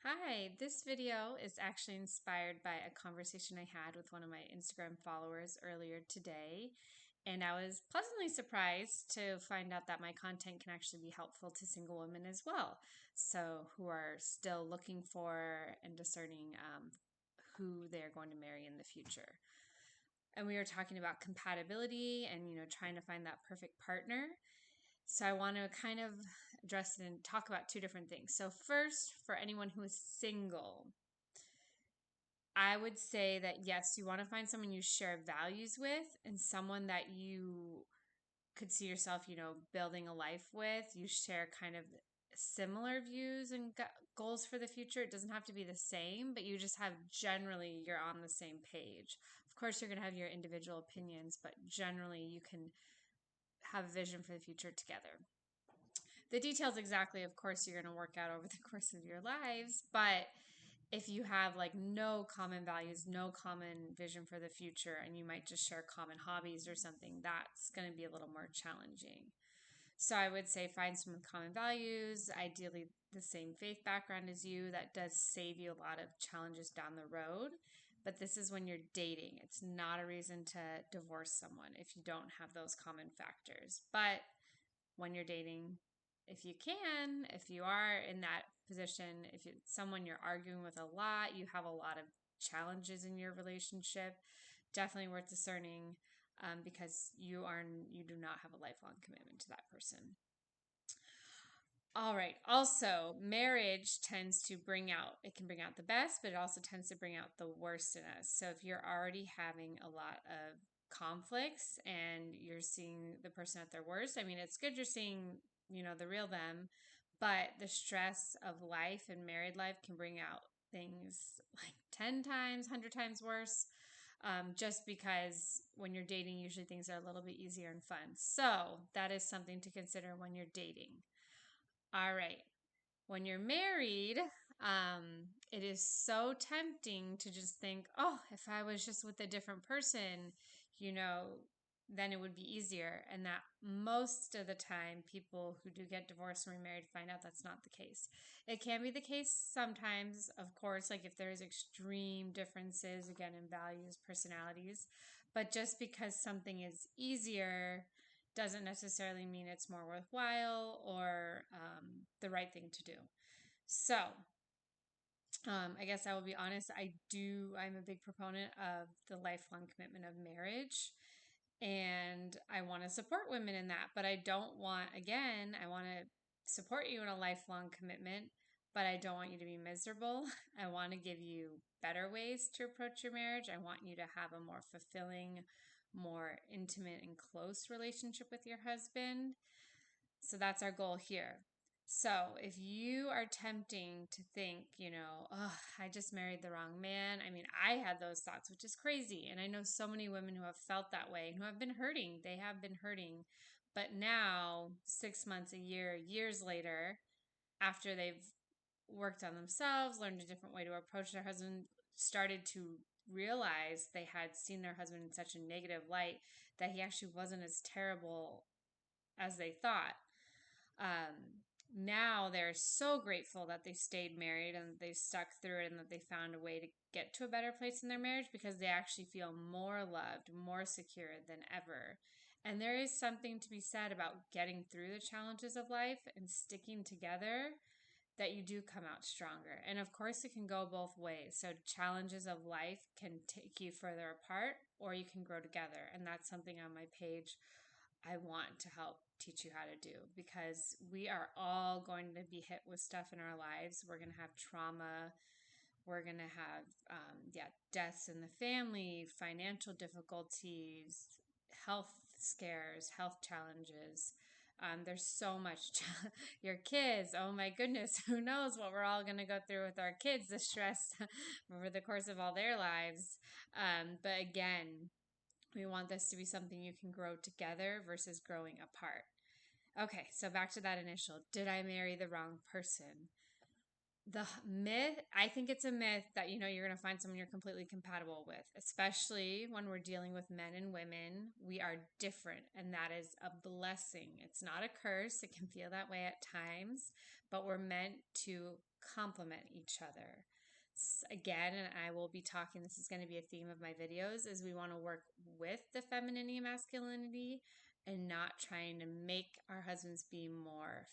Hi, this video is actually inspired by a conversation I had with one of my Instagram followers earlier today. And I was pleasantly surprised to find out that my content can actually be helpful to single women as well. So, who are still looking for and discerning who they're going to marry in the future. And we were talking about compatibility and, trying to find that perfect partner. So I want to kind of address it and talk about two different things. So first, for anyone who is single, I would say that yes, you want to find someone you share values with and someone that you could see yourself, building a life with. You share kind of similar views and goals for the future. It doesn't have to be the same, but you just have generally you're on the same page. Of course, you're going to have your individual opinions, but generally you can have a vision for the future together. The details exactly, of course, you're going to work out over the course of your lives. But if you have like no common values, no common vision for the future, and you might just share common hobbies or something, that's going to be a little more challenging. So I would say find some common values, ideally the same faith background as you. That does save you a lot of challenges down the road. But this is when you're dating. It's not a reason to divorce someone if you don't have those common factors. But when you're dating, if you are in that position, if it's someone you're arguing with a lot, you have a lot of challenges in your relationship, definitely worth discerning, because you do not have a lifelong commitment to that person. All right. Also, marriage tends to it can bring out the best, but it also tends to bring out the worst in us. So if you're already having a lot of conflicts and you're seeing the person at their worst, I mean, it's good you're seeing, the real them, but the stress of life and married life can bring out things like 10 times, 100 times worse. Just because when you're dating, usually things are a little bit easier and fun. So that is something to consider when you're dating. All right. When you're married, it is so tempting to just think, oh, if I was just with a different person, you know, then it would be easier. And that most of the time, people who do get divorced and remarried find out that's not the case. It can be the case sometimes, of course, like if there's extreme differences, again, in values, personalities. But just because something is easier doesn't necessarily mean it's more worthwhile or the right thing to do. So, I guess I will be honest. I'm a big proponent of the lifelong commitment of marriage. And I want to support women in that. But I want to support you in a lifelong commitment, but I don't want you to be miserable. I want to give you better ways to approach your marriage. I want you to have a more fulfilling, more intimate and close relationship with your husband. So that's our goal here. So if you are tempting to think, oh, I just married the wrong man. I mean, I had those thoughts, which is crazy. And I know so many women who have felt that way and who have been hurting. They have been hurting. But now, 6 months, a year, years later, after they've worked on themselves, learned a different way to approach their husband, started to realize they had seen their husband in such a negative light that he actually wasn't as terrible as they thought. Now they're so grateful that they stayed married and they stuck through it and that they found a way to get to a better place in their marriage because they actually feel more loved, more secure than ever. And there is something to be said about getting through the challenges of life and sticking together that you do come out stronger. And of course, it can go both ways. So, challenges of life can take you further apart or you can grow together. And that's something on my page I want to help teach you how to do because we are all going to be hit with stuff in our lives. We're going to have trauma. We're going to have, deaths in the family, financial difficulties, health scares, health challenges. There's so much. Your kids, oh my goodness, who knows what we're all going to go through with our kids, the stress over the course of all their lives. But again, we want this to be something you can grow together versus growing apart. Okay, so back to that initial. Did I marry the wrong person? The myth, I think it's a myth that you're going to find someone you're completely compatible with, especially when we're dealing with men and women. We are different, and that is a blessing. It's not a curse. It can feel that way at times, but we're meant to complement each other. Again, and I will be talking, this is going to be a theme of my videos, is we want to work with the femininity and masculinity and not trying to make our husbands be more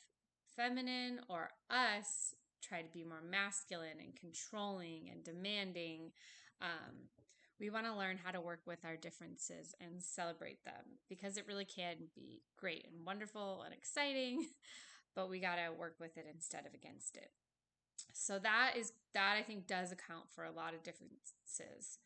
feminine or us try to be more masculine and controlling and demanding. We want to learn how to work with our differences and celebrate them, because it really can be great and wonderful and exciting, but we got to work with it instead of against it. So that I think does account for a lot of differences.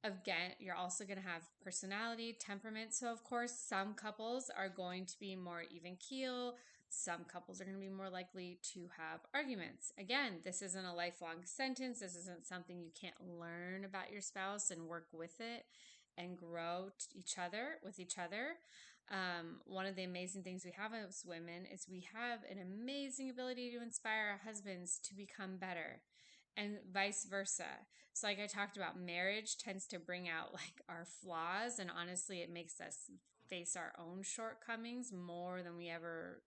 Again, you're also going to have personality, temperament. So, of course, some couples are going to be more even keel. Some couples are going to be more likely to have arguments. Again, this isn't a lifelong sentence. This isn't something you can't learn about your spouse and work with it and grow with each other. One of the amazing things we have as women is we have an amazing ability to inspire our husbands to become better, and vice versa. So like I talked about, marriage tends to bring out like our flaws, and honestly it makes us face our own shortcomings more than we ever,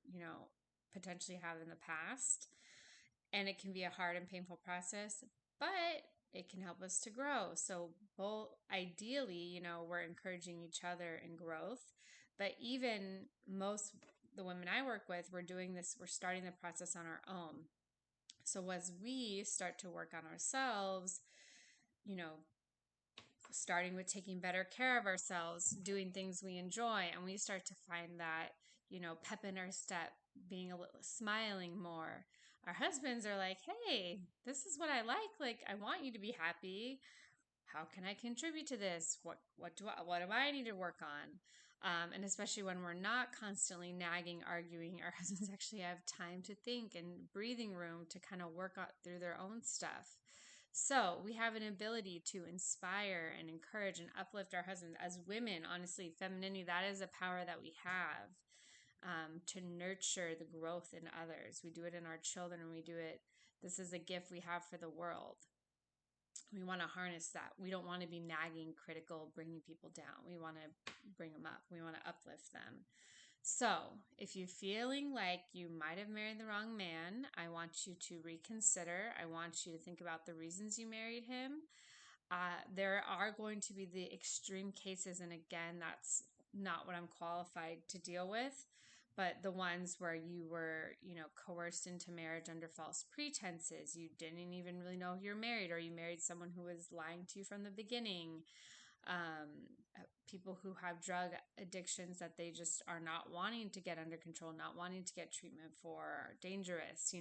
potentially have in the past. And it can be a hard and painful process, but it can help us to grow. So both ideally, we're encouraging each other in growth, but even most the women I work with, we're starting the process on our own. So as we start to work on ourselves, you know, starting with taking better care of ourselves, doing things we enjoy, and we start to find that, pep in our step, being a little smiling more. Our husbands are like, "Hey, this is what I like. Like, I want you to be happy. How can I contribute to this? What do I need to work on?" And especially when we're not constantly nagging, arguing, our husbands actually have time to think and breathing room to kind of work out through their own stuff. So we have an ability to inspire and encourage and uplift our husbands. As women, honestly, femininity, that is a power that we have, to nurture the growth in others. We do it in our children, and we do it. This is a gift we have for the world. We want to harness that. We don't want to be nagging, critical, bringing people down. We want to bring them up. We want to uplift them. So, if you're feeling like you might have married the wrong man, I want you to reconsider. I want you to think about the reasons you married him. There are going to be the extreme cases, and again, that's not what I'm qualified to deal with, but the ones where you were, coerced into marriage under false pretenses. You didn't even really know you're married, or you married someone who was lying to you from the beginning. People who have drug addictions that they just are not wanting to get under control, not wanting to get treatment for, are dangerous.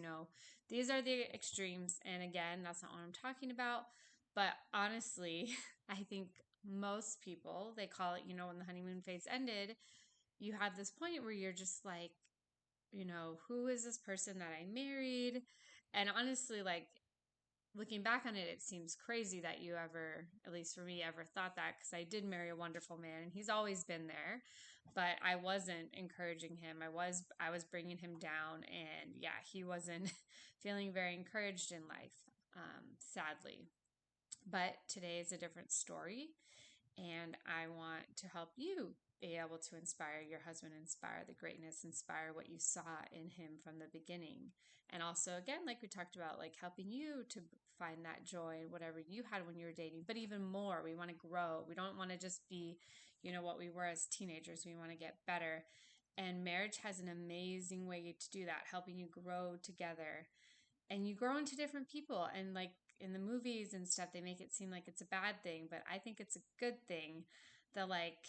These are the extremes. And again, that's not what I'm talking about. But honestly, I think most people, they call it, when the honeymoon phase ended, you have this point where you're just like, who is this person that I married? And honestly, like, looking back on it, it seems crazy that you ever, at least for me, ever thought that, because I did marry a wonderful man and he's always been there, but I wasn't encouraging him. I was bringing him down, and yeah, he wasn't feeling very encouraged in life, sadly. But today is a different story, and I want to help you be able to inspire your husband, inspire the greatness, inspire what you saw in him from the beginning. And also, again, like we talked about, like helping you to find that joy in whatever you had when you were dating. But even more, we want to grow. We don't want to just be, what we were as teenagers. We want to get better. And marriage has an amazing way to do that, helping you grow together. And you grow into different people. And like in the movies and stuff, they make it seem like it's a bad thing, but I think it's a good thing. The like,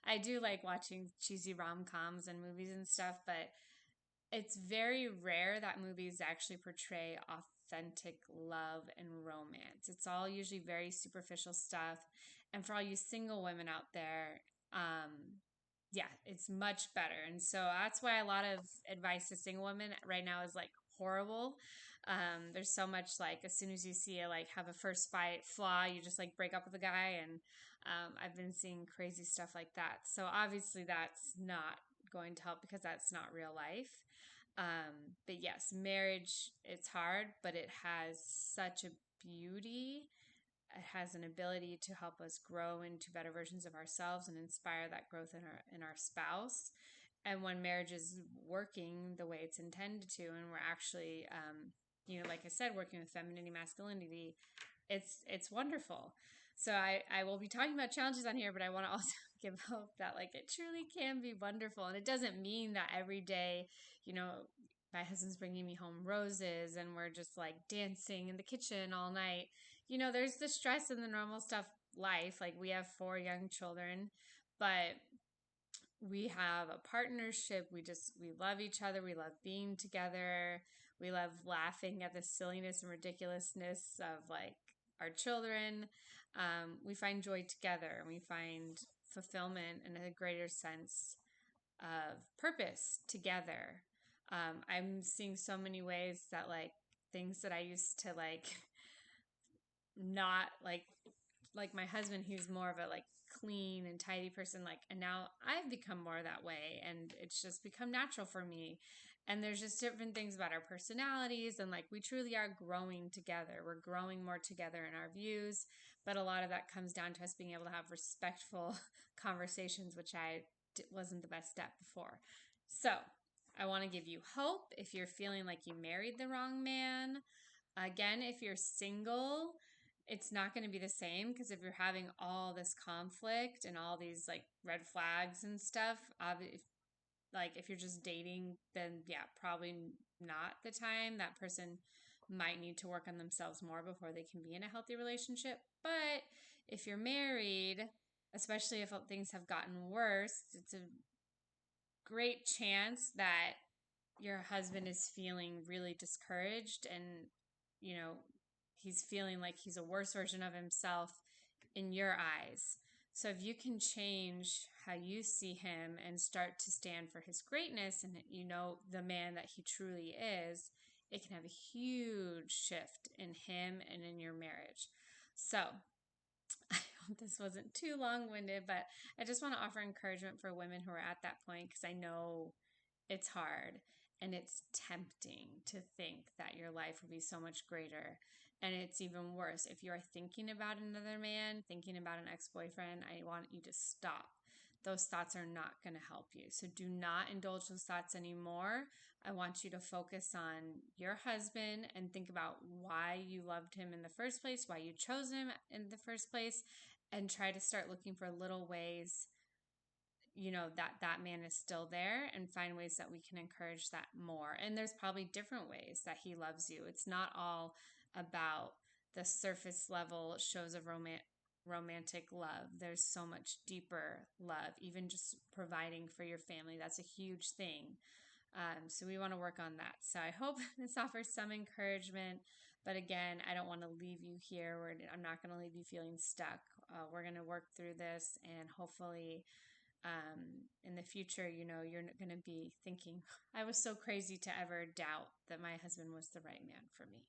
I do like watching cheesy rom-coms and movies and stuff, but it's very rare that movies actually portray authentic love and romance. It's all usually very superficial stuff. And for all you single women out there, yeah, it's much better. And so that's why a lot of advice to single women right now is like horrible. There's so much, like, as soon as you see a like have a first fight flaw, you just like break up with the guy. And I've been seeing crazy stuff like that. So obviously that's not going to help, because that's not real life. But yes, marriage, it's hard, but it has such a beauty. It has an ability to help us grow into better versions of ourselves and inspire that growth in our spouse. And when marriage is working the way it's intended to, and we're actually like I said, working with femininity, masculinity, it's wonderful. So I will be talking about challenges on here, but I want to also give hope that like it truly can be wonderful. And it doesn't mean that every day, you know, my husband's bringing me home roses and we're just like dancing in the kitchen all night. There's the stress and the normal stuff life. Like we have 4 young children, but we have a partnership. We love each other. We love being together. We love laughing at the silliness and ridiculousness of like our children. We find joy together, and we find fulfillment and a greater sense of purpose together. I'm seeing so many ways that like things that I used to like not like my husband, he's more of a like clean and tidy person, like, and now I've become more that way, and it's just become natural for me. And there's just different things about our personalities, and like we truly are growing together. We're growing more together in our views, but a lot of that comes down to us being able to have respectful conversations, which wasn't the best step before. So I want to give you hope if you're feeling like you married the wrong man. Again, if you're single, it's not going to be the same, because if you're having all this conflict and all these like red flags and stuff, like if you're just dating, then yeah, probably not the time. That person might need to work on themselves more before they can be in a healthy relationship. But if you're married, especially if things have gotten worse, it's a great chance that your husband is feeling really discouraged, and you know he's feeling like he's a worse version of himself in your eyes. So if you can change how you see him and start to stand for his greatness, and the man that he truly is, it can have a huge shift in him and in your marriage. So I hope this wasn't too long-winded, but I just want to offer encouragement for women who are at that point, because I know it's hard and it's tempting to think that your life would be so much greater. And it's even worse if you are thinking about another man, thinking about an ex-boyfriend. I want you to stop. Those thoughts are not going to help you. So do not indulge those thoughts anymore. I want you to focus on your husband and think about why you loved him in the first place, why you chose him in the first place, and try to start looking for little ways that man is still there, and find ways that we can encourage that more. And there's probably different ways that he loves you. It's not all about the surface level shows of romantic love. There's so much deeper love, even just providing for your family. That's a huge thing. So we want to work on that. So I hope this offers some encouragement. But again, I don't want to leave you here. I'm not going to leave you feeling stuck. We're going to work through this, and hopefully in the future, you're going to be thinking, I was so crazy to ever doubt that my husband was the right man for me.